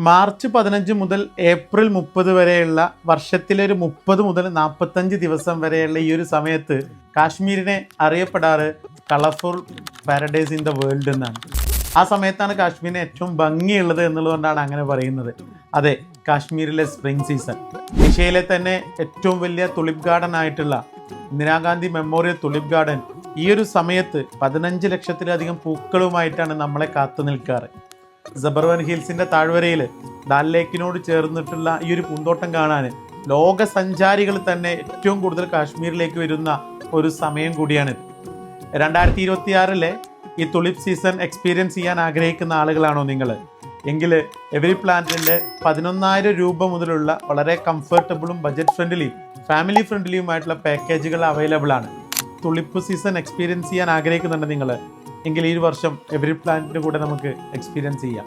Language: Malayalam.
മാർച്ച് 15 മുതൽ ഏപ്രിൽ 30 വരെയുള്ള വർഷത്തിലെ ഒരു 30 മുതൽ 45 ദിവസം വരെയുള്ള ഈ ഒരു സമയത്ത് കാശ്മീരിനെ അറിയപ്പെടാറ് colourful paradise in the world എന്നാണ്. ആ സമയത്താണ് കാശ്മീരിന് ഏറ്റവും ഭംഗിയുള്ളത് എന്നുള്ളതുകൊണ്ടാണ് അങ്ങനെ പറയുന്നത്. അതെ, കാശ്മീരിലെ സ്പ്രിംഗ് സീസൺ. ഏഷ്യയിലെ തന്നെ ഏറ്റവും വലിയ തുലിപ് ഗാർഡൻ ആയിട്ടുള്ള ഇന്ദിരാഗാന്ധി മെമ്മോറിയൽ തുലിപ് ഗാർഡൻ ഈ ഒരു സമയത്ത് 15 ലക്ഷത്തിലധികം പൂക്കളുമായിട്ടാണ് നമ്മളെ കാത്തു നിൽക്കാറ്. സബർവൻ ഹിൽസിന്റെ താഴ്വരയിൽ ദാൽ ലേക്കിനോട് ചേർന്നിട്ടുള്ള ഈ ഒരു പൂന്തോട്ടം കാണാൻ ലോക സഞ്ചാരികൾ തന്നെ ഏറ്റവും കൂടുതൽ കാശ്മീരിലേക്ക് വരുന്ന ഒരു സമയം കൂടിയാണിത്. 2026 ഈ തുലിപ് സീസൺ എക്സ്പീരിയൻസ് ചെയ്യാൻ ആഗ്രഹിക്കുന്ന ആളുകളാണോ നിങ്ങൾ? എങ്കിൽ എവരി പ്ലാന്റിൻ്റെ 11,000 രൂപ മുതലുള്ള വളരെ കംഫർട്ടബിളും ബജറ്റ് ഫ്രണ്ട്ലിയും ഫാമിലി ഫ്രണ്ട്ലിയുമായിട്ടുള്ള പാക്കേജുകൾ അവൈലബിൾ ആണ്. തുലിപ്പ് സീസൺ എക്സ്പീരിയൻസ് ചെയ്യാൻ ആഗ്രഹിക്കുന്നുണ്ട് നിങ്ങൾ എങ്കിൽ ഈ വർഷം എവരി പ്ലാന്റിൻ്റെ കൂടെ നമുക്ക് എക്സ്പീരിയൻസ് ചെയ്യാം.